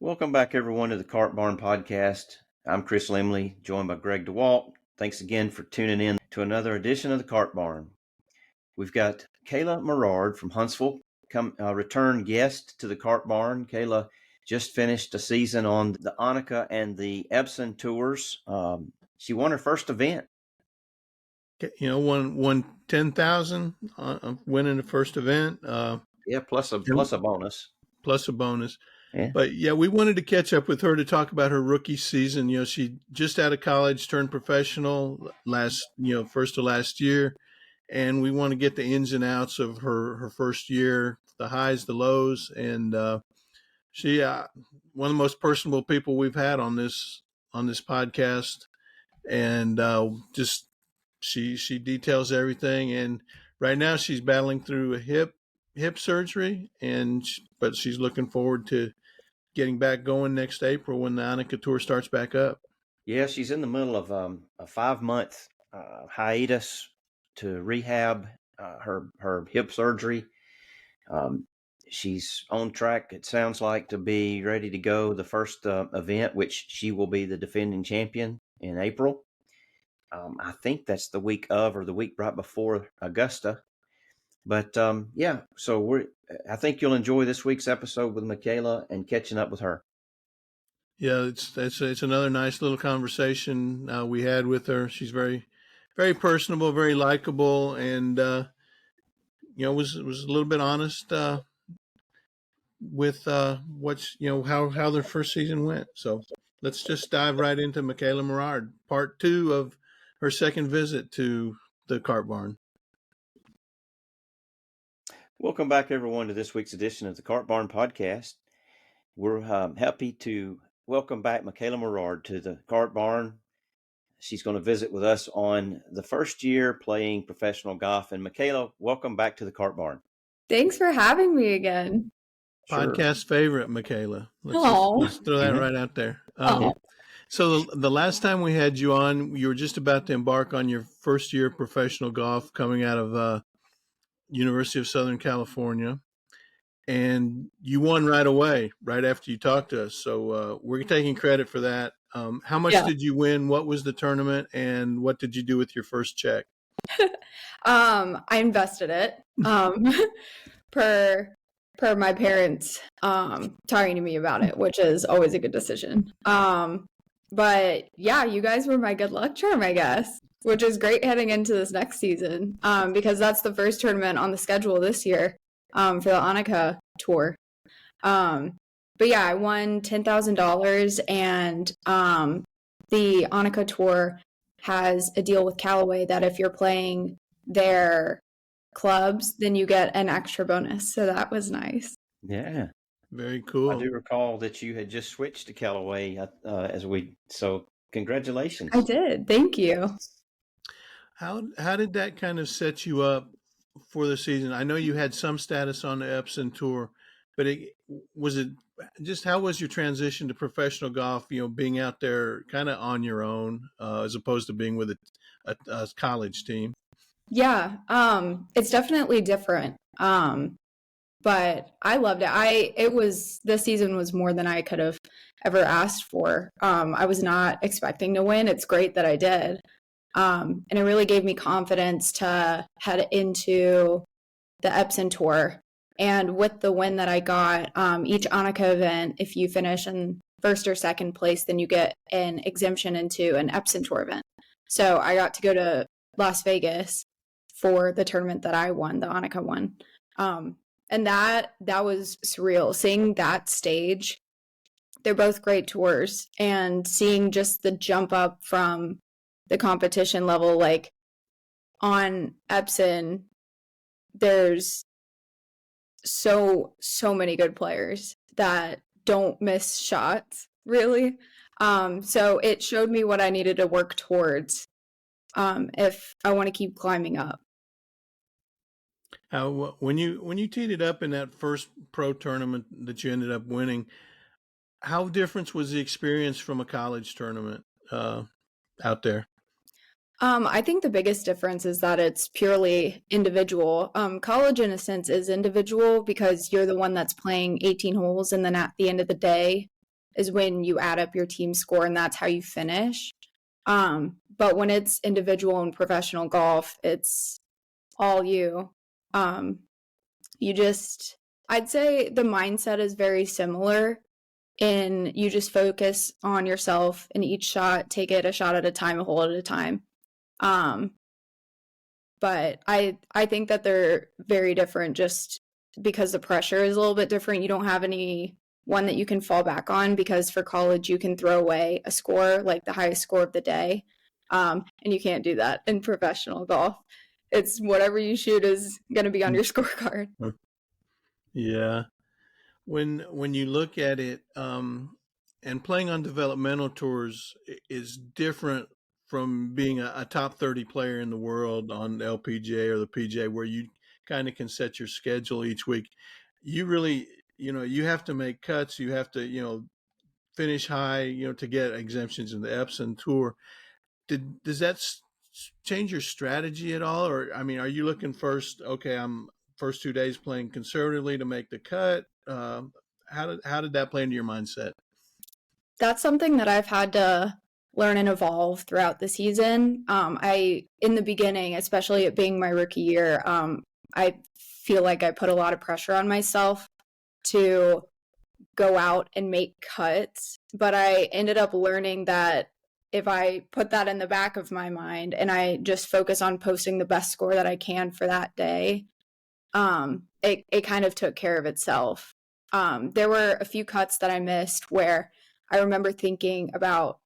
Welcome back, everyone, to the Cart Barn Podcast. I'm Chris Limley, joined by Greg DeWalt. Thanks again for tuning in to another edition of the Cart Barn. We've got Michaela Morard from Huntsville, return guest to the Cart Barn. Kayla just finished a season on the Annika and the Epson Tours. She won her first event. Won 10,000 winning the first event. Plus a bonus. Plus a bonus. Yeah. But yeah, we wanted to catch up with her to talk about her rookie season. She just out of college, turned professional first of last year. And we want to get the ins and outs of her first year, the highs, the lows. And she, one of the most personable people we've had on this podcast. And she details everything. And right now she's battling through a hip surgery, but she's looking forward to getting back going next April when the Annika Tour starts back up. Yeah, she's in the middle of a 5-month hiatus to rehab her hip surgery. She's on track, it sounds like, to be ready to go the first event, which she will be the defending champion in April. I think that's the week of or the week right before Augusta. But so I think you'll enjoy this week's episode with Michaela and catching up with her. Yeah, it's another nice little conversation we had with her. She's very, very personable, very likable, and was a little bit honest with how their first season went. So let's just dive right into Michaela Morard, part 2 of her second visit to the Cart Barn. Welcome back, everyone, to this week's edition of the Cart Barn Podcast. We're happy to welcome back Michaela Morard to the Cart Barn. She's going to visit with us on the first year playing professional golf. And Michaela, welcome back to the Cart Barn. Thanks for having me again. Podcast favorite, Michaela. Let's throw that right out there. So the last time we had you on, you were just about to embark on your first year of professional golf coming out of University of Southern California, and you won right away, right after you talked to us. So we're taking credit for that. How much did you win? What was the tournament, and what did you do with your first check? I invested it per my parents talking to me about it, which is always a good decision. But yeah, you guys were my good luck charm, I guess, which is great heading into this next season because that's the first tournament on the schedule this year for the Annika Tour. But yeah, I won $10,000, and the Annika Tour has a deal with Callaway that if you're playing their clubs, then you get an extra bonus. So that was nice. Yeah. Very cool. I do recall that you had just switched to Callaway so congratulations. I did. Thank you. How did that kind of set you up for the season? I know you had some status on the Epson Tour, but how was your transition to professional golf, being out there kind of on your own as opposed to being with a college team? Yeah, it's definitely different. But I loved it. This season was more than I could have ever asked for. I was not expecting to win. It's great that I did. And it really gave me confidence to head into the Epson Tour. And with the win that I got, each Annika event, if you finish in first or second place, then you get an exemption into an Epson Tour event. So I got to go to Las Vegas for the tournament that I won, the Annika one. And that was surreal. Seeing that stage, they're both great tours, and seeing just the jump up from the competition level, like on Epson, there's so many good players that don't miss shots, really. So it showed me what I needed to work towards if I want to keep climbing up. When you teed it up in that first pro tournament that you ended up winning, how different was the experience from a college tournament out there? I think the biggest difference is that it's purely individual. College, in a sense, is individual because you're the one that's playing 18 holes, and then at the end of the day, is when you add up your team score and that's how you finish. But when it's individual and professional golf, it's all you. You just, I'd say the mindset is very similar in you just focus on yourself in each shot, take it a shot at a time, a hole at a time. But I think that they're very different just because the pressure is a little bit different. You don't have any one that you can fall back on, because for college you can throw away a score, like the highest score of the day. And you can't do that in professional golf. It's whatever you shoot is going to be on your scorecard. Yeah. When you look at it, and playing on developmental tours is different from being a top 30 player in the world on the LPGA or the PGA, where you kind of can set your schedule each week. You really, you have to make cuts. You have to, finish high, to get exemptions in the Epson tour. Does that change your strategy at all? Or, I mean, are you looking first, okay, I'm first 2 days playing conservatively to make the cut? How did that play into your mindset? That's something that I've had to learn and evolve throughout the season. In the beginning, especially it being my rookie year, I feel like I put a lot of pressure on myself to go out and make cuts. But I ended up learning that if I put that in the back of my mind and I just focus on posting the best score that I can for that day, it kind of took care of itself. There were a few cuts that I missed where I remember thinking about,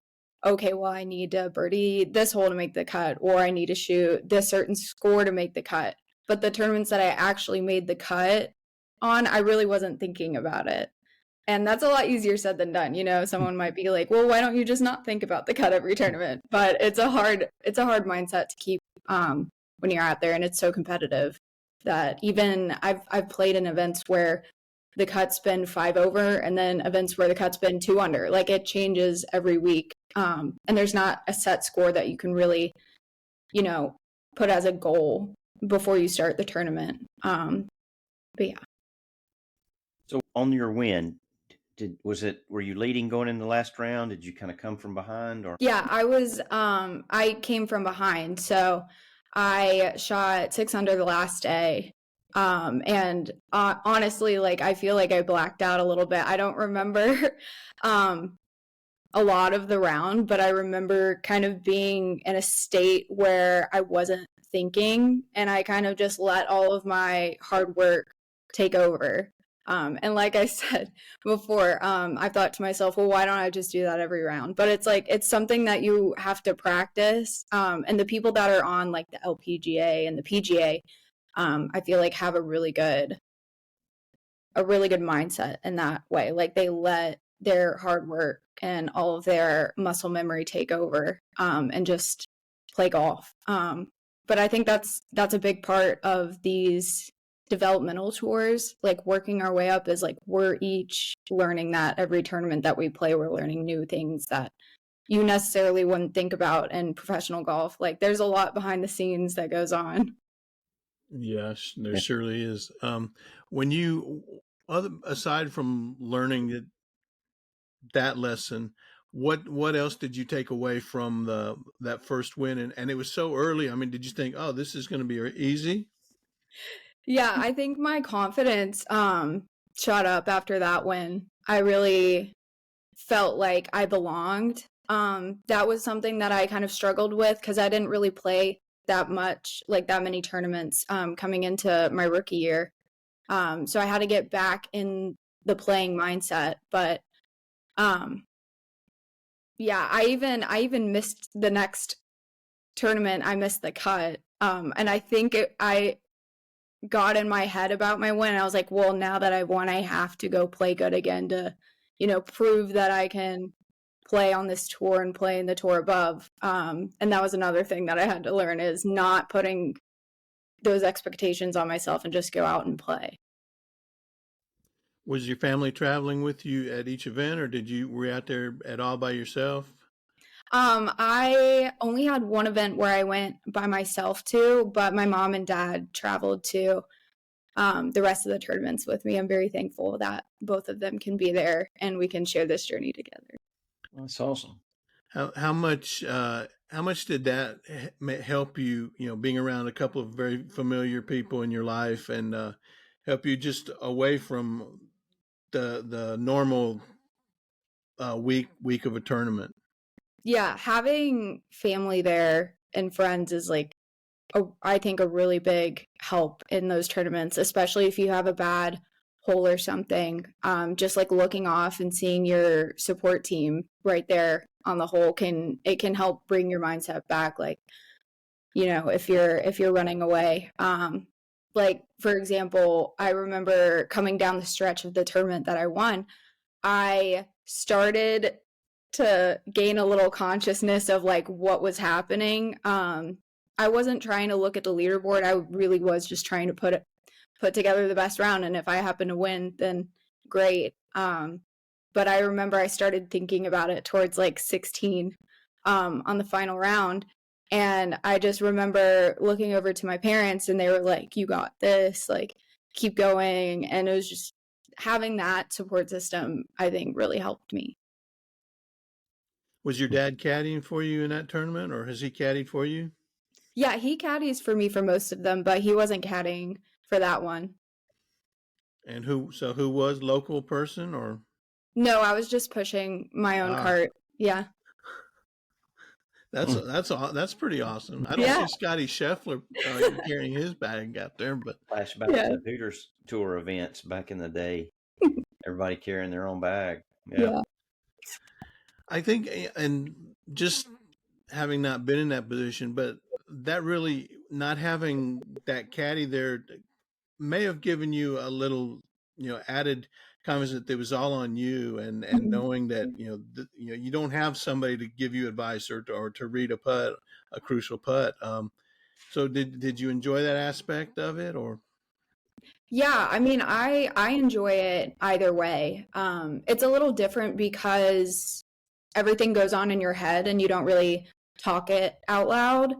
okay, well, I need to birdie this hole to make the cut, or I need to shoot this certain score to make the cut. But the tournaments that I actually made the cut on, I really wasn't thinking about it. And that's a lot easier said than done. Someone might be like, well, why don't you just not think about the cut every tournament? But it's a hard mindset to keep when you're out there, and it's so competitive that even I've played in events where the cut's been 5 over, and then events where the cut's been 2 under. Like, it changes every week. And there's not a set score that you can really, put as a goal before you start the tournament. But yeah. So on your win, were you leading going in the last round? Did you kind of come from behind, or? Yeah, I came from behind. So I shot 6 under the last day. And honestly, like, I feel like I blacked out a little bit. I don't remember a lot of the round, but I remember kind of being in a state where I wasn't thinking, and I kind of just let all of my hard work take over. And like I said before, I thought to myself, well, why don't I just do that every round? But it's like, it's something that you have to practice. And the people that are on like the LPGA and the PGA, I feel like have a really good mindset in that way. Like, they let their hard work and all of their muscle memory take over, and just play golf. But I think that's a big part of these developmental tours. Like, working our way up is like, we're each learning that every tournament that we play, we're learning new things that you necessarily wouldn't think about in professional golf. Like, there's a lot behind the scenes that goes on. Yes, there surely is. Aside from learning that lesson, what else did you take away from that first win? And it was so early. I mean, did you think, oh, this is going to be easy? Yeah, I think my confidence shot up after that win. I really felt like I belonged. That was something that I kind of struggled with because I didn't really play that much, like that many tournaments coming into my rookie year. So I had to get back in the playing mindset. But yeah, I even missed the next tournament. I missed the cut. And I think I got in my head about my win. I was like, well, now that I won, I have to go play good again to, prove that I can play on this tour and play in the tour above. And that was another thing that I had to learn, is not putting those expectations on myself and just go out and play. Was your family traveling with you at each event, or were you out there at all by yourself? I only had one event where I went by myself to, but my mom and dad traveled to. the rest of the tournaments with me. I'm very thankful that both of them can be there and we can share this journey together. That's awesome. How much did that help you? You know, being around a couple of very familiar people in your life, and help you just away from the normal week of a tournament. Yeah, having family there and friends is like, I think, a really big help in those tournaments, especially if you have a bad hole or something. Just like looking off and seeing your support team right there on the hole can help bring your mindset back. Like, you know, if you're running away. Like, for example, I remember coming down the stretch of the tournament that I won, I started to gain a little consciousness of like what was happening. I wasn't trying to look at the leaderboard. I really was just trying to put together the best round, and if I happen to win, then great. But I remember I started thinking about it towards like 16 on the final round, and I just remember looking over to my parents, and they were like, "You got this, like keep going." And it was just having that support system, I think, really helped me. Was your dad caddying for you in that tournament, or has he caddied for you? Yeah, he caddies for me for most of them, but he wasn't caddying for that one. And who was local person or? No, I was just pushing my own cart. Yeah. That's pretty awesome. I don't see Scotty Scheffler carrying his bag out there, but flashback to the Hooters Tour events back in the day. Everybody carrying their own bag. Yeah. I think, and just having not been in that position, but that really not having that caddy there may have given you a little, added confidence that it was all on you, and knowing that you don't have somebody to give you advice or to read a crucial putt. So did you enjoy that aspect of it, or? Yeah, I mean, I enjoy it either way. It's a little different because everything goes on in your head and you don't really talk it out loud.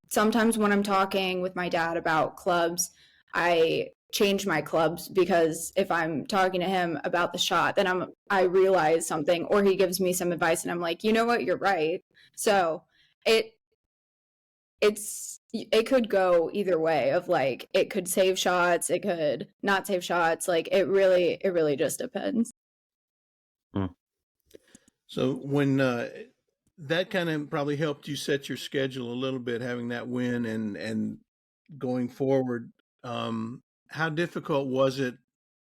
Sometimes when I'm talking with my dad about clubs, I change my clubs, because if I'm talking to him about the shot, then I realize something, or he gives me some advice and I'm like, you know what, you're right. So it could go either way, of like, it could save shots, it could not save shots. Like it really just depends. So when that kind of probably helped you set your schedule a little bit, having that win and going forward, how difficult was it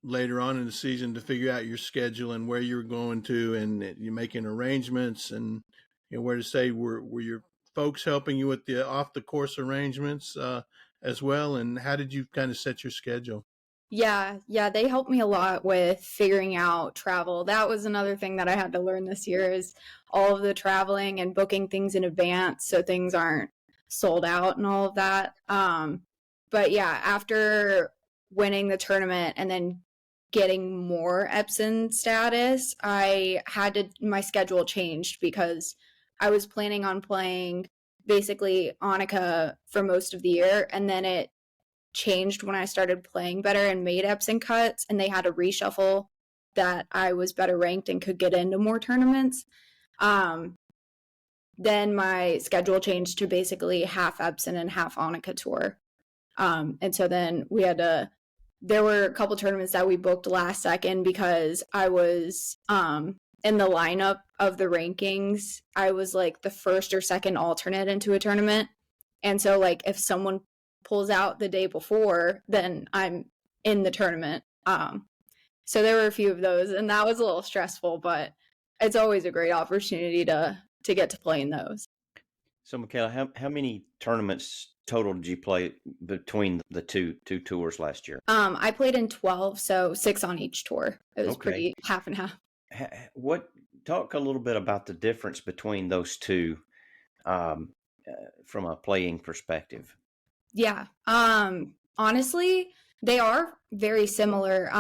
later on in the season to figure out your schedule and where you're going to, and you're making arrangements, and where to stay? Were your folks helping you with the off the course arrangements as well? And how did you kind of set your schedule? Yeah, they helped me a lot with figuring out travel. That was another thing that I had to learn this year, is all of the traveling and booking things in advance so things aren't sold out and all of that. But yeah, after winning the tournament and then getting more Epson status, my schedule changed, because I was planning on playing basically Annika for most of the year, and then it changed when I started playing better and made Epson cuts, and they had a reshuffle that I was better ranked and could get into more tournaments. Then my schedule changed to basically half Epson and half Annika Tour. And so then there were a couple tournaments that we booked last second, because I was in the lineup of the rankings. I was like the first or second alternate into a tournament. And so like if someone pulls out the day before, then I'm in the tournament. So there were a few of those, and that was a little stressful, but it's always a great opportunity to get to play in those. So Michaela, how many tournaments total did you play between the two tours last year? I played in 12, so 6 on each tour. It was pretty half and half. Talk a little bit about the difference between those two from a playing perspective. Yeah. Honestly, they are very similar.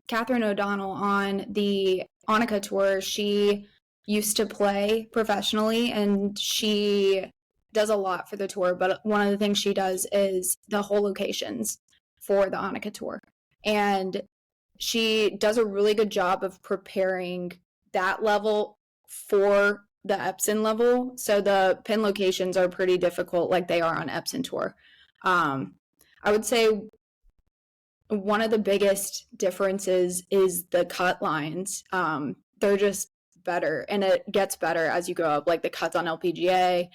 Catherine O'Donnell on the Annika Tour, she used to play professionally, and she does a lot for the tour, but one of the things she does is the hole locations for the Annika Tour. And she does a really good job of preparing that level for the Epson level. So the pin locations are pretty difficult like they are on Epson Tour. I would say one of the biggest differences is the cut lines. They're just better, and it gets better as you go up, like the cuts on LPGA.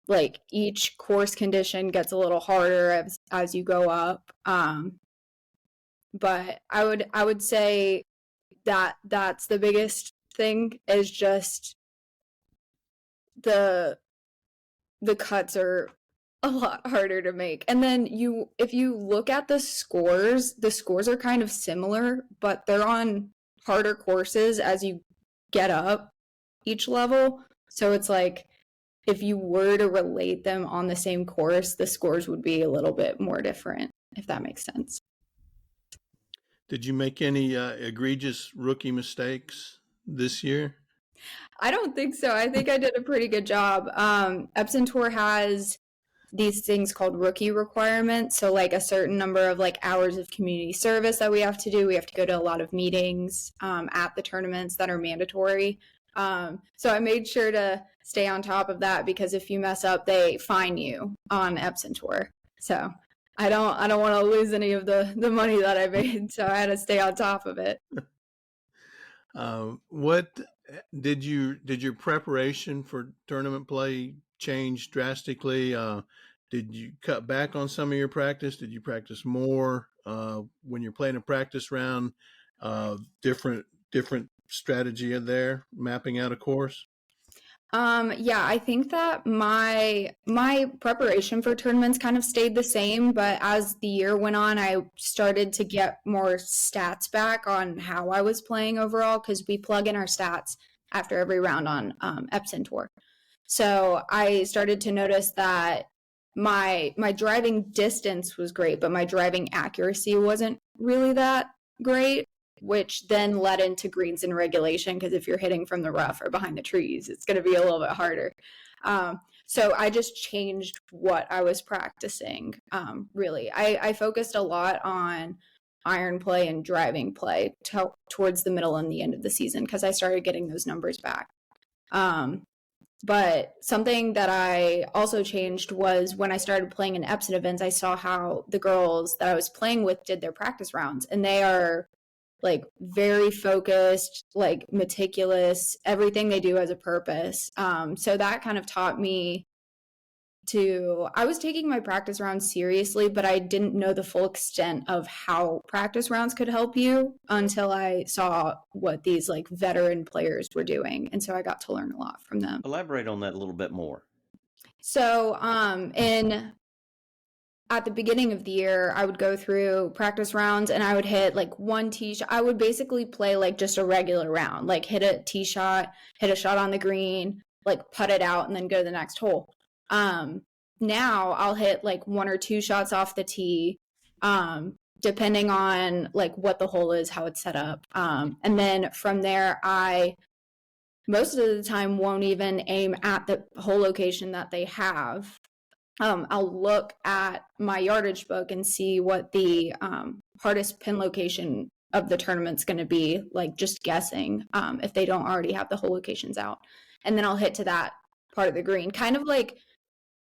Like each course condition gets a little harder as you go up. But I would say that that's the biggest thing, is just the cuts are a lot harder to make. And then if you look at the scores are kind of similar, but they're on harder courses as you get up each level. So it's like, if you were to relate them on the same course, the scores would be a little bit more different, if that makes sense. Did you make any egregious rookie mistakes this year? I don't think so. I think I did a pretty good job. Epson Tour has these things called rookie requirements. So like a certain number of like hours of community service that we have to do. We have to go to a lot of meetings at the tournaments that are mandatory. So I made sure to stay on top of that, because if you mess up, they fine you on Epson Tour. So I don't want to lose any of the money that I made. So I had to stay on top of it. What did your preparation for tournament play change drastically? Did you cut back on some of your practice? Did you practice more when you're playing a practice round? Different strategy in there, mapping out a course? Yeah, I think that my preparation for tournaments kind of stayed the same, but as the year went on, I started to get more stats back on how I was playing overall, because we plug in our stats after every round on Epson Tour. So I started to notice that my driving distance was great, but my driving accuracy wasn't really that great, which then led into greens and regulation, because if you're hitting from the rough or behind the trees, it's going to be a little bit harder. So I just changed what I was practicing, really. I focused a lot on iron play and driving play towards the middle and the end of the season, because I started getting those numbers back. But something that I also changed was when I started playing in Epson events, I saw how the girls that I was playing with did their practice rounds, and they are like very focused, like meticulous. Everything they do has a purpose. So that kind of taught me I was taking my practice rounds seriously, but I didn't know the full extent of how practice rounds could help you until I saw what these like veteran players were doing. And so I got to learn a lot from them. Elaborate on that a little bit more. So at the beginning of the year, I would go through practice rounds and I would hit like one tee shot. I would basically play like just a regular round, like hit a tee shot, hit a shot on the green, like putt it out, and then go to the next hole. Now I'll hit like one or two shots off the tee, depending on like what the hole is, how it's set up. And then from there, I most of the time won't even aim at the hole location that they have. I'll look at my yardage book and see what the hardest pin location of the tournament's going to be, like just guessing, if they don't already have the hole locations out. And then I'll hit to that part of the green, kind of like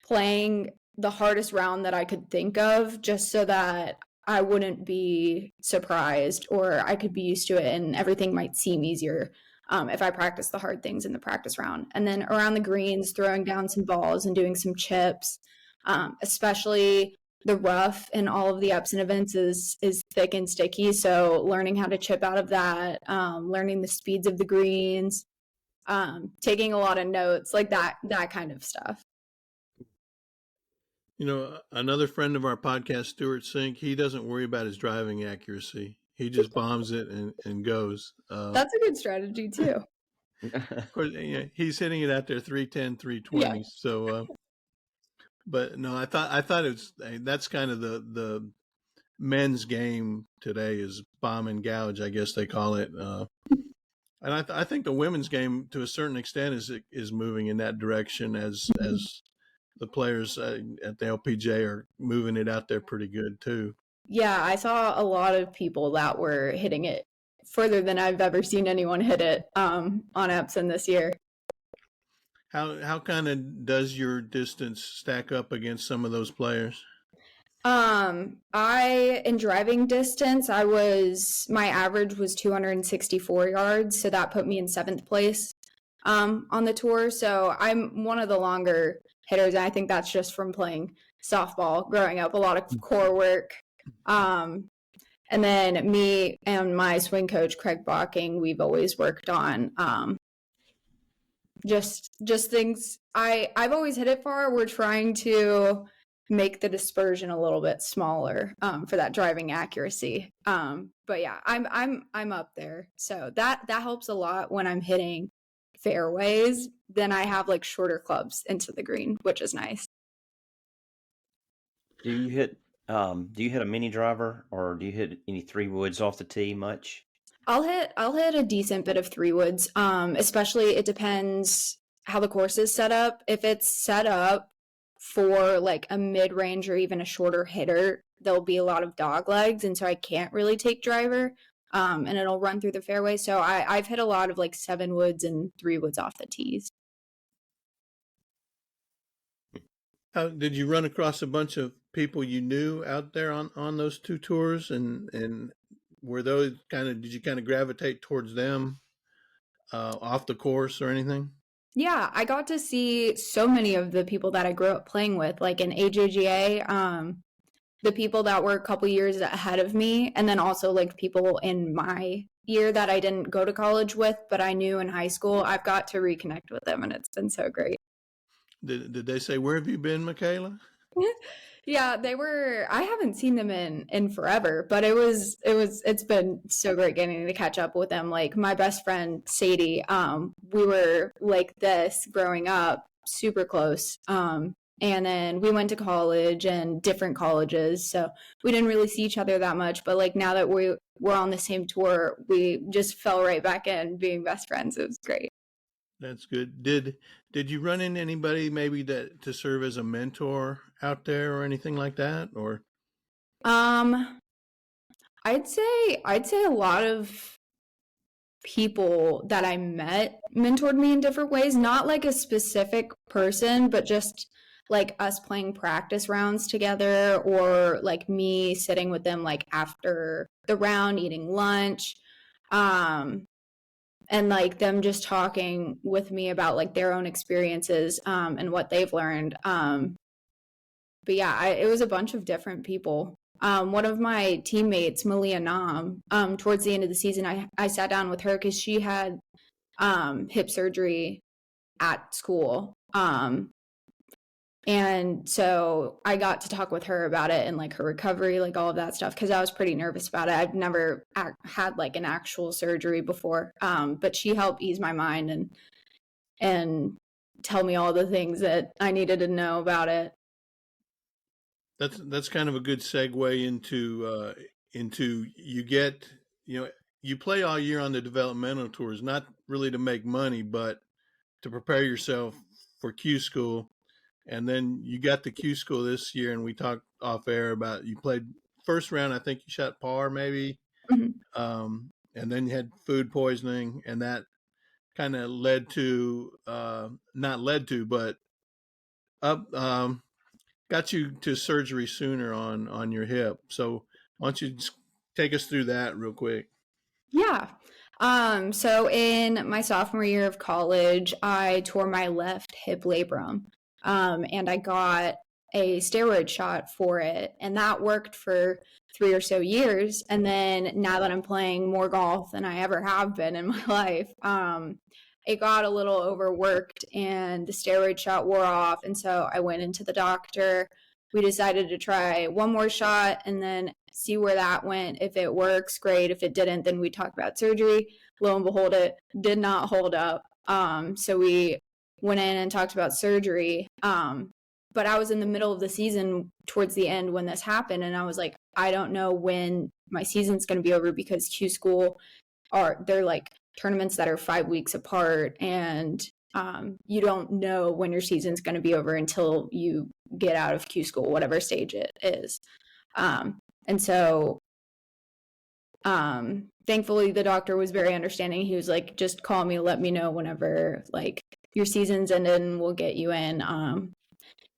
playing the hardest round that I could think of, just so that I wouldn't be surprised, or I could be used to it and everything might seem easier if I practice the hard things in the practice round. And then around the greens, throwing down some balls and doing some chips, especially the rough in all of the Epson events is thick and sticky. So learning how to chip out of that, learning the speeds of the greens, taking a lot of notes, like that kind of stuff. You know, another friend of our podcast, Stuart Sink, he doesn't worry about his driving accuracy. He just bombs it and goes. That's a good strategy too. Of course, he's hitting it out there 310, 320. Yeah. So, but no, I thought that's kind of the men's game today is bomb and gouge, I guess they call it. And I think the women's game, to a certain extent, is moving in that direction as the players at the LPJ are moving it out there pretty good too. Yeah, I saw a lot of people that were hitting it further than I've ever seen anyone hit it on Epson this year. How kind of does your distance stack up against some of those players? I in driving distance, my average was 264 yards, so that put me in 7th place on the tour. So I'm one of the longer hitters, and I think that's just from playing softball growing up, a lot of core work. And then me and my swing coach, Craig Bocking, we've always worked on just things. I've always hit it far. We're trying to make the dispersion a little bit smaller for that driving accuracy. But yeah, I'm up there. So that helps a lot when I'm hitting fairways. Then I have like shorter clubs into the green, which is nice. Do you hit a mini driver, or do you hit any 3-woods off the tee much? I'll hit a decent bit of 3-woods. Especially it depends how the course is set up. If it's set up for like a mid-range or even a shorter hitter, there'll be a lot of dog legs, and so I can't really take driver. And it'll run through the fairway. So I've hit a lot of like 7-woods and 3-woods off the tees. Did you run across a bunch of people you knew out there on those 2 tours, and were those did you kind of gravitate towards them off the course or anything? Yeah, I got to see so many of the people that I grew up playing with, like in AJGA, the people that were a couple years ahead of me, and then also like people in my year that I didn't go to college with, but I knew in high school. I've got to reconnect with them, and it's been so great. Did they say, "Where have you been, Michaela"? Yeah, I haven't seen them in forever, but it's been so great getting to catch up with them. Like my best friend Sadie, we were like this growing up, super close. And then we went to college and different colleges, so we didn't really see each other that much. But like now that we're on the same tour, we just fell right back in being best friends. It was great. That's good. Did you run into anybody maybe to serve as a mentor out there or anything like that? Or I'd say a lot of people that I met mentored me in different ways, not like a specific person, but just like us playing practice rounds together, or like me sitting with them like after the round eating lunch. And like them just talking with me about like their own experiences and what they've learned. But yeah, it was a bunch of different people. One of my teammates, Malia Nam, towards the end of the season, I sat down with her because she had hip surgery at school. And so I got to talk with her about it and like her recovery, like all of that stuff, because I was pretty nervous about it. I've never had like an actual surgery before, but she helped ease my mind and tell me all the things that I needed to know about it. that's kind of a good segue into you play all year on the developmental tours, not really to make money, but to prepare yourself for Q school. And then you got the Q school this year, and we talked off air about you played first round. I think you shot par maybe, and then you had food poisoning, and that kind of led to not led to, but up got you to surgery sooner on your hip. So why don't you just take us through that real quick? Yeah. So in my sophomore year of college, I tore my left hip labrum. And I got a steroid shot for it, and that worked for 3 or so years. And then now that I'm playing more golf than I ever have been in my life, it got a little overworked and the steroid shot wore off. And so I went into the doctor. We decided to try one more shot and then see where that went. If it works, great. If it didn't, then we talk about surgery. Lo and behold, it did not hold up. So we went in and talked about surgery. But I was in the middle of the season towards the end when this happened. And I was like, I don't know when my season's going to be over, because Q school they're like tournaments that are 5 weeks apart. And you don't know when your season's going to be over until you get out of Q school, whatever stage it is. And so thankfully the doctor was very understanding. He was like, just call me, let me know whenever like your season's ended, and we'll get you in,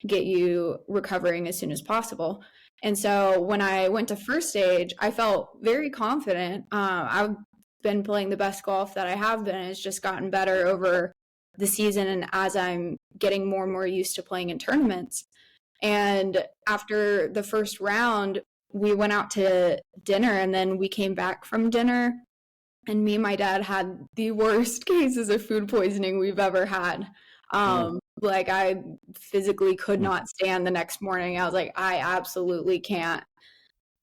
get you recovering as soon as possible. And so when I went to first stage, I felt very confident. I've been playing the best golf that I have been. It's just gotten better over the season, and as I'm getting more and more used to playing in tournaments. And after the first round, we went out to dinner, and then we came back from dinner, and me and my dad had the worst cases of food poisoning we've ever had. Like I physically could not stand the next morning. I was like, I absolutely can't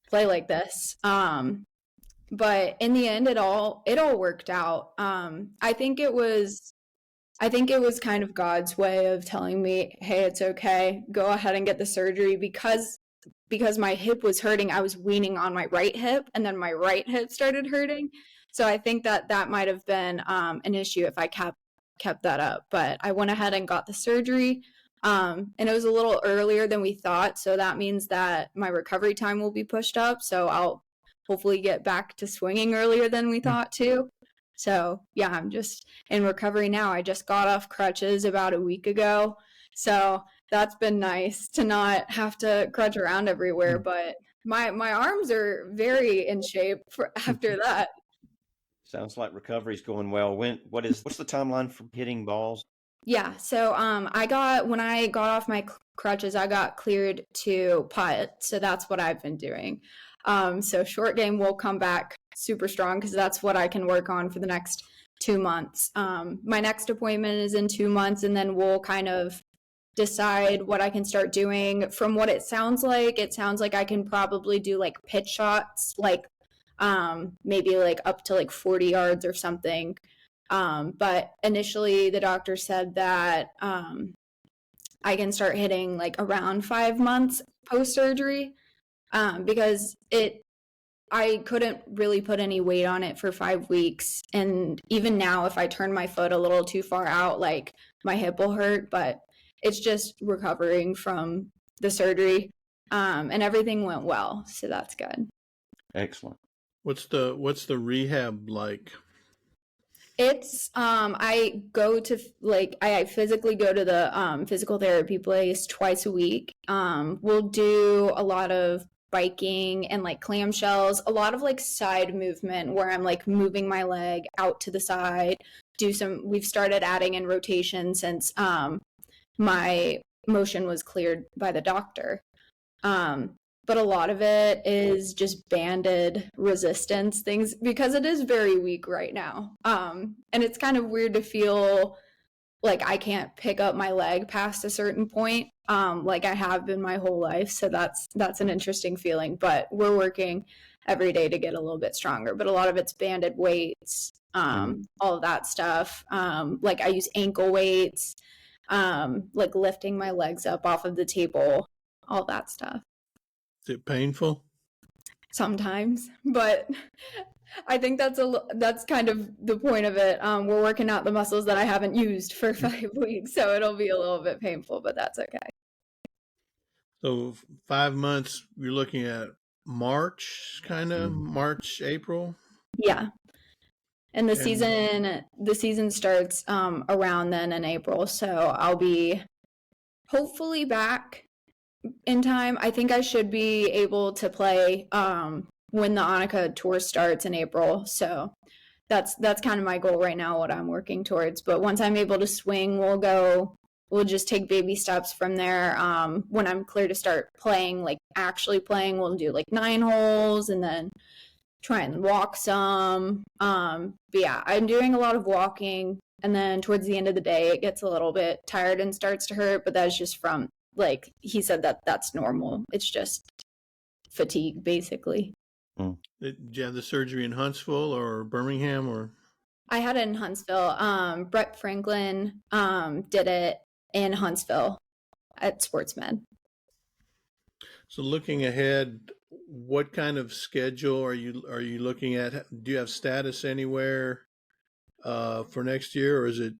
play like this. But in the end, it all worked out. I think it was kind of God's way of telling me, hey, it's okay, go ahead and get the surgery, because my hip was hurting. I was weaning on my right hip, and then my right hip started hurting. So I think that might have been an issue if I kept that up. But I went ahead and got the surgery, and it was a little earlier than we thought. So that means that my recovery time will be pushed up. So I'll hopefully get back to swinging earlier than we thought too. So yeah, I'm just in recovery now. I just got off crutches about a week ago. So that's been nice to not have to crutch around everywhere. But my arms are very in shape for after that. Sounds like recovery's going well. What's the timeline for hitting balls? Yeah, so when I got off my crutches, I got cleared to putt. So that's what I've been doing. So short game will come back super strong, because that's what I can work on for the next 2 months. My next appointment is in 2 months, and then we'll kind of decide what I can start doing. From what it sounds like I can probably do like pitch shots, like maybe like up to like 40 yards or something. But initially the doctor said that I can start hitting like around 5 months post-surgery, because I couldn't really put any weight on it for 5 weeks. And even now, if I turn my foot a little too far out, like my hip will hurt, but it's just recovering from the surgery. And everything went well. So that's good. Excellent. What's the rehab like? It's I physically go to the physical therapy place twice a week. We'll do a lot of biking and like clamshells, a lot of like side movement where I'm like moving my leg out to the side. We've started adding in rotation since my motion was cleared by the doctor. But a lot of it is just banded resistance things, because it is very weak right now. And it's kind of weird to feel like I can't pick up my leg past a certain point, like I have been my whole life. So that's an interesting feeling, but we're working every day to get a little bit stronger. But a lot of it's banded weights, all of that stuff. Like I use ankle weights, like lifting my legs up off of the table, all that stuff. Is it painful? Sometimes, but I think that's kind of the point of it. We're working out the muscles that I haven't used for 5 weeks, so it'll be a little bit painful, but that's okay. So 5 months, you're looking at March, March, April? Yeah. And the season starts around then in April, so I'll be hopefully back in time. I think I should be able to play when the Annika Tours starts in April. So that's kind of my goal right now, what I'm working towards. But once I'm able to swing, we'll just take baby steps from there. When I'm clear to start playing, like actually playing, we'll do like 9 holes and then try and walk some. But yeah, I'm doing a lot of walking, and then towards the end of the day, it gets a little bit tired and starts to hurt, but that's just from, like, he said that's normal. It's just fatigue, basically. Did you have the surgery in Huntsville or Birmingham, or? I had it in Huntsville. Brett Franklin did it in Huntsville at SportsMed. So looking ahead, what kind of schedule are you looking at? Do you have status anywhere for next year, or is it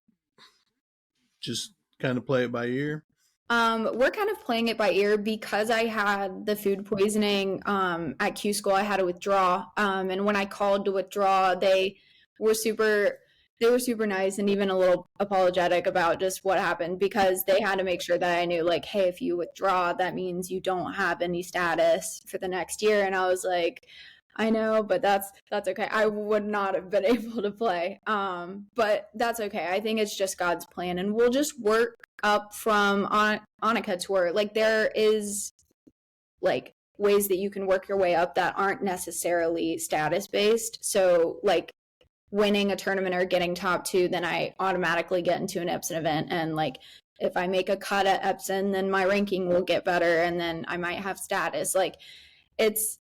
just kind of play it by ear? We're kind of playing it by ear because I had the food poisoning at Q school. I had to withdraw, and when I called to withdraw, were super they were super nice and even a little apologetic about just what happened, because they had to make sure that I knew, like, hey, if you withdraw, that means you don't have any status for the next year. And I was like, I know, but that's okay. I would not have been able to play. But that's okay. I think it's just God's plan, and we'll just work up from Annika Tour. Like, there is like ways that you can work your way up that aren't necessarily status based. So like winning a tournament or getting top 2, then I automatically get into an Epson event, and like if I make a cut at Epson, then my ranking will get better, and then I might have status. Like it's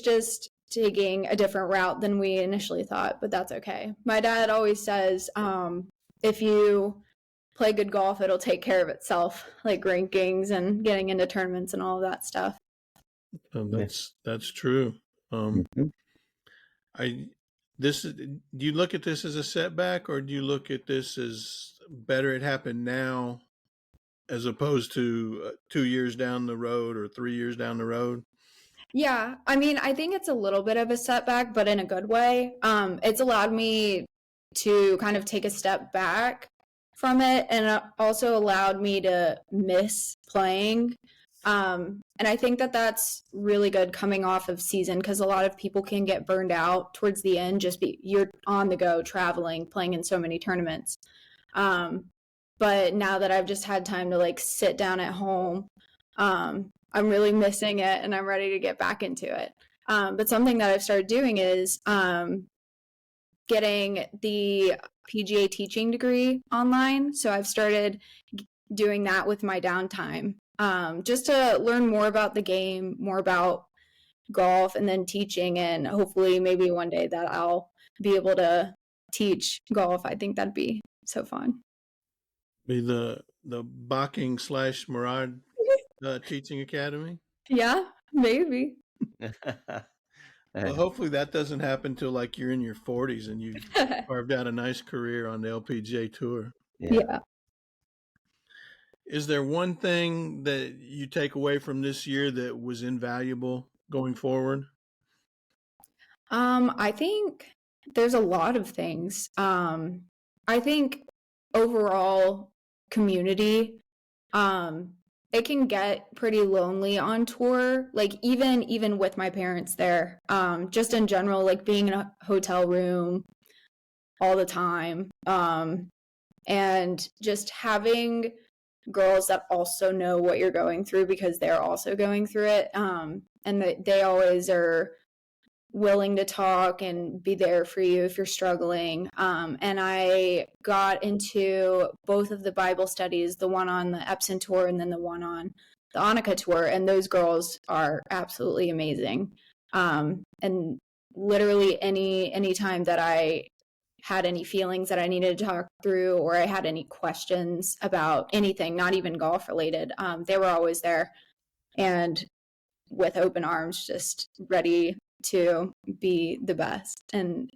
just taking a different route than we initially thought, but that's okay. My dad always says, if you play good golf, it'll take care of itself, like rankings and getting into tournaments and all of that stuff. That's true. Mhm. Do you look at this as a setback, or do you look at this as better it happened now as opposed to 2 years down the road or 3 years down the road? Yeah, I mean, I think it's a little bit of a setback, but in a good way. It's allowed me to kind of take a step back from it, and it also allowed me to miss playing. And I think that that's really good coming off of season, because a lot of people can get burned out towards the end. You're on the go, traveling, playing in so many tournaments. But now that I've just had time to like sit down at home, I'm really missing it, and I'm ready to get back into it. But something that I've started doing is getting the PGA teaching degree online. So I've started doing that with my downtime, just to learn more about the game, more about golf, and then teaching. And hopefully maybe one day that I'll be able to teach golf. I think that'd be so fun. Be the Bocking / Morard Teaching Academy? Yeah, maybe. Well, hopefully that doesn't happen till like you're in your 40s and you've carved out a nice career on the LPGA Tour. Yeah. Is there one thing that you take away from this year that was invaluable going forward? I think there's a lot of things. I think overall community, it can get pretty lonely on tour, like even with my parents there. Just in general, like being in a hotel room all the time, and just having girls that also know what you're going through because they're also going through it, and they always are willing to talk and be there for you if you're struggling. And I got into both of the Bible studies, the one on the Epson tour and then the one on the Annika tour, and those girls are absolutely amazing. And literally any time that I had any feelings that I needed to talk through, or I had any questions about anything, not even golf related, they were always there and with open arms, just ready to be the best. And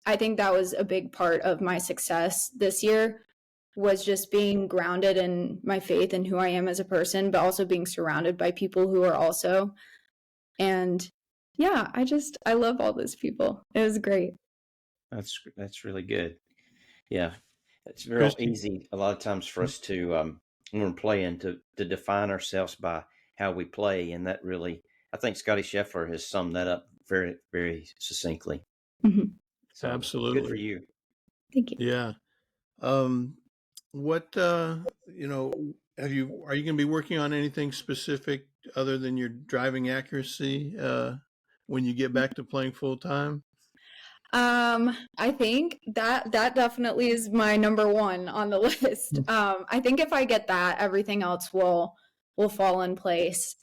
I think that was a big part of my success this year, was just being grounded in my faith and who I am as a person, but also being surrounded by people who are also. And yeah, I love all those people. It was great. That's really good. Yeah, it's very Christy? easy a lot of times for us to when we're playing to define ourselves by how we play, and that really, I think Scotty Scheffler has summed that up very, very succinctly. Mm-hmm. So Absolutely. good for you. Thank you. Yeah. What are you going to be working on anything specific other than your driving accuracy when you get back to playing full time? I think that definitely is my number one on the list. I think if I get that, everything else will fall in place.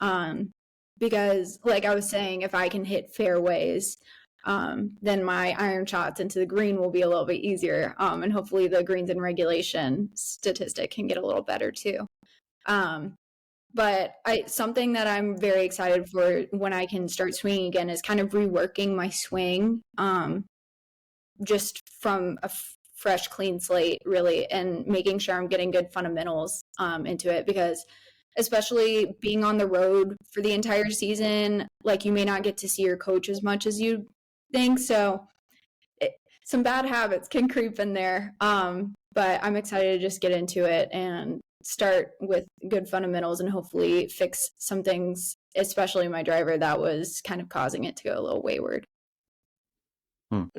Because like I was saying, if I can hit fairways, then my iron shots into the green will be a little bit easier. And hopefully the greens in regulation statistic can get a little better too. But something that I'm very excited for when I can start swinging again is kind of reworking my swing. Just from a fresh, clean slate, really, and making sure I'm getting good fundamentals into it, because especially being on the road for the entire season, like you may not get to see your coach as much as you think. So some bad habits can creep in there. But I'm excited to just get into it and start with good fundamentals and hopefully fix some things, especially my driver, that was kind of causing it to go a little wayward. When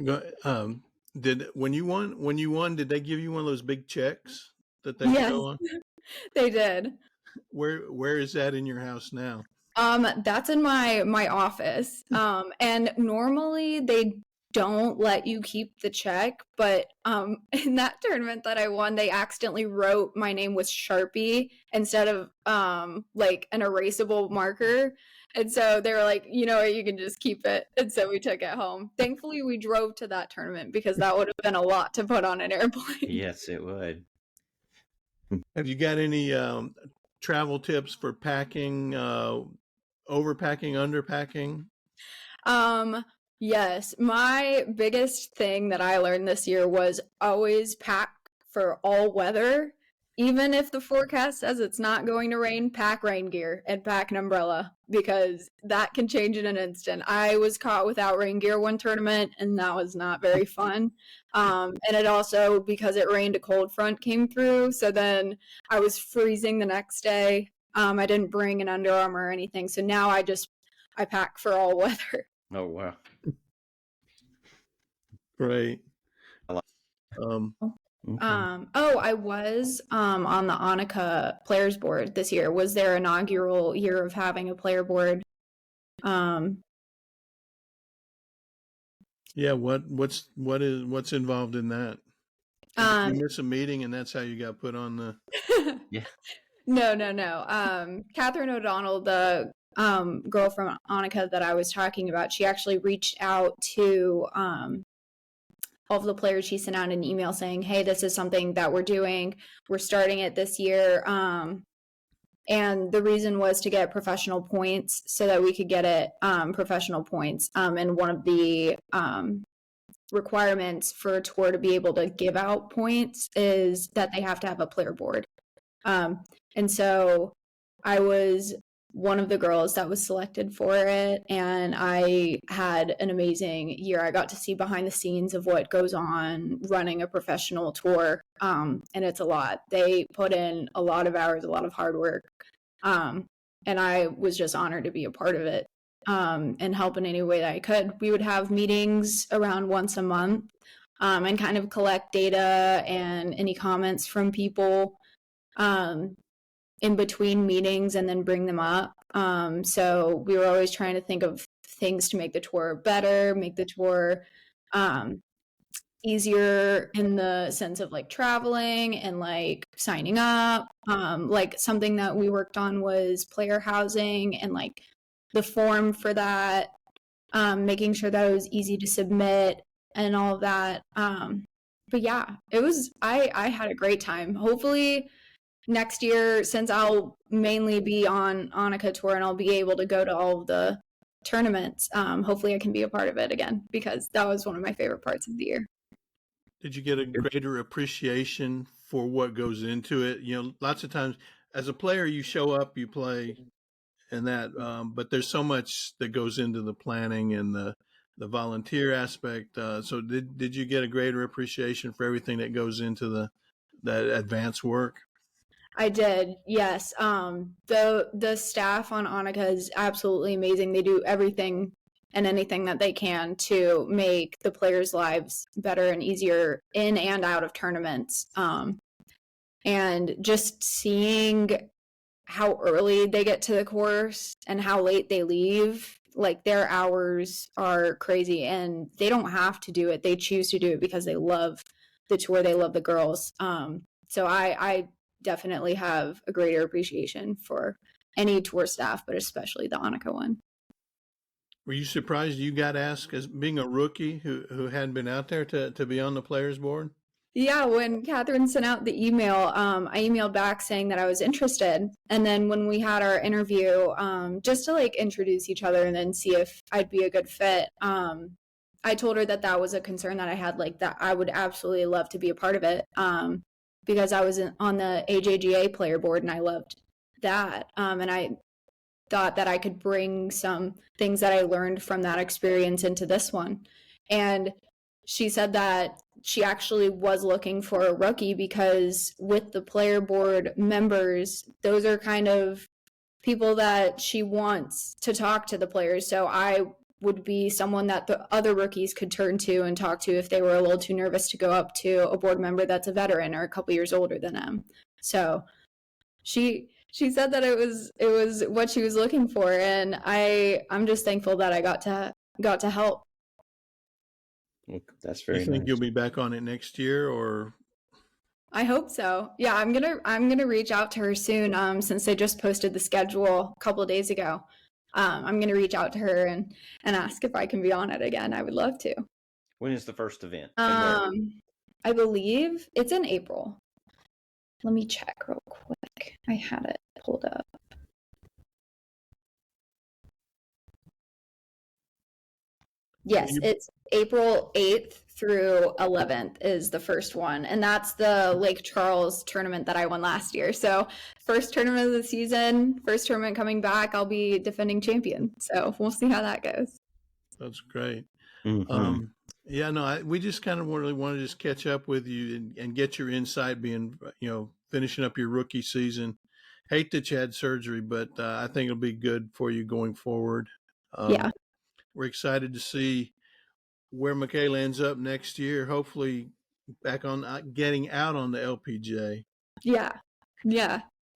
you won, did they give you one of those big checks that they Yes, go on? they did. Where is that in your house now? That's in my office. And normally they don't let you keep the check, but in that tournament that I won, they accidentally wrote my name with Sharpie instead of like an erasable marker. And so they were like, you know what, you can just keep it. And so we took it home. Thankfully, we drove to that tournament because that would have been a lot to put on an airplane. Yes, it would. Have you got any travel tips for packing, overpacking, underpacking? Yes, my biggest thing that I learned this year was always pack for all weather. Even if the forecast says it's not going to rain, pack rain gear and pack an umbrella, because that can change in an instant. I was caught without rain gear one tournament, and that was not very fun. And it also, because it rained, a cold front came through, so then I was freezing the next day. I didn't bring an Under Armour or anything, so now I pack for all weather. Oh, wow. Great. Okay. I was on the Annika Players Board this year. Was their inaugural year of having a player board. Yeah, what's involved in that? Did you miss a meeting and that's how you got put on the Yeah. No. Catherine O'Donnell, the girl from Annika that I was talking about, she actually reached out to all of the players. She sent out an email saying, hey, this is something that we're doing. We're starting it this year. And the reason was to get professional points so that we could get it professional points. And one of the requirements for a tour to be able to give out points is that they have to have a player board. And so I was one of the girls that was selected for it, and I had an amazing year. I got to see behind the scenes of what goes on running a professional tour, and it's a lot. They put in a lot of hours, a lot of hard work, and I was just honored to be a part of it and help in any way that I could. We would have meetings around once a month and kind of collect data and any comments from people in between meetings and then bring them up. So we were always trying to think of things to make the tour better, make the tour easier in the sense of like traveling and like signing up. Like something that we worked on was player housing and like the form for that, making sure that it was easy to submit and all of that. But yeah, I had a great time. Hopefully next year, since I'll mainly be on Annika Tour and I'll be able to go to all of the tournaments, hopefully I can be a part of it again, because that was one of my favorite parts of the year. Did you get a greater appreciation for what goes into it? You know, lots of times as a player, you show up, you play, and that, but there's so much that goes into the planning and the volunteer aspect. So did you get a greater appreciation for everything that goes into that advanced work? I did, yes. The staff on Annika is absolutely amazing. They do everything and anything that they can to make the players' lives better and easier in and out of tournaments. And just seeing how early they get to the course and how late they leave, like their hours are crazy, and they don't have to do it. They choose to do it because they love the tour. They love the girls. So I definitely have a greater appreciation for any tour staff, but especially the Annika one. Were you surprised you got asked, as being a rookie who hadn't been out there, to be on the players board? Yeah, when Catherine sent out the email, I emailed back saying that I was interested. And then when we had our interview, just to like introduce each other and then see if I'd be a good fit, I told her that was a concern that I had, like that I would absolutely love to be a part of it, because I was on the AJGA player board and I loved that, and I thought that I could bring some things that I learned from that experience into this one. And she said that she actually was looking for a rookie because with the player board members, those are kind of people that she wants to talk to the players. So I would be someone that the other rookies could turn to and talk to if they were a little too nervous to go up to a board member that's a veteran or a couple years older than them. So she said that it was what she was looking for, and I'm just thankful that I got to help. That's very You think nice. you'll be back on it next year, or? I hope so. Yeah, I'm gonna reach out to her soon. Since they just posted the schedule a couple of days ago, I'm gonna reach out to her and ask if I can be on it again. I would love to. When is the first event? I believe it's in April. Let me check real quick. I had it pulled up. Yes, it's April 8th through 11th is the first one. And that's the Lake Charles tournament that I won last year. So first tournament of the season, first tournament coming back, I'll be defending champion. So we'll see how that goes. That's great. Mm-hmm. Yeah, no, we just kind of really want to just catch up with you and get your insight being, finishing up your rookie season. Hate that you had surgery, but I think it'll be good for you going forward. Yeah. We're excited to see where Michaela ends up next year, hopefully back on getting out on the LPGA. Yeah.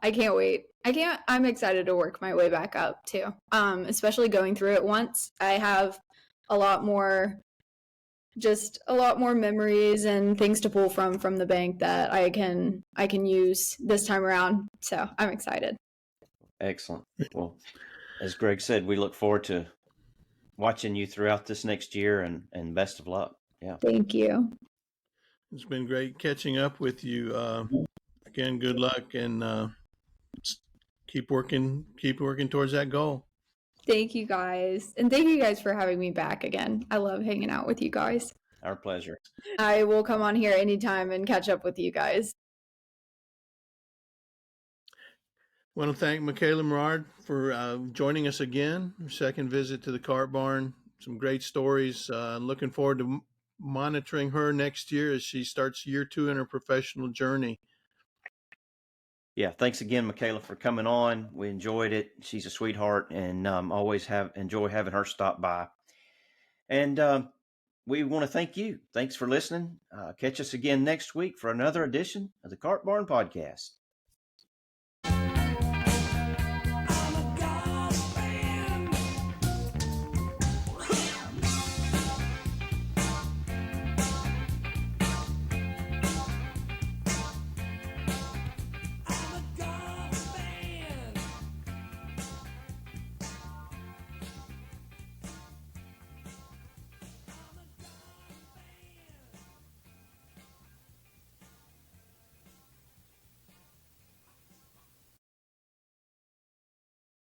I can't wait. I'm excited to work my way back up too. Especially going through it once. I have a lot more memories and things to pull from the bank that I can use this time around. So I'm excited. Excellent. Well, as Greg said, we look forward to watching you throughout this next year, and best of luck. Yeah. Thank you. It's been great catching up with you. Again, good luck, and keep working towards that goal. Thank you guys. And thank you guys for having me back again. I love hanging out with you guys. Our pleasure. I will come on here anytime and catch up with you guys. I want to thank Michaela Morard for joining us again. Her second visit to the Cart Barn. Some great stories. Looking forward to monitoring her next year as she starts year 2 in her professional journey. Yeah, thanks again, Michaela, for coming on. We enjoyed it. She's a sweetheart, and always enjoy having her stop by. And we want to thank you. Thanks for listening. Catch us again next week for another edition of the Cart Barn Podcast.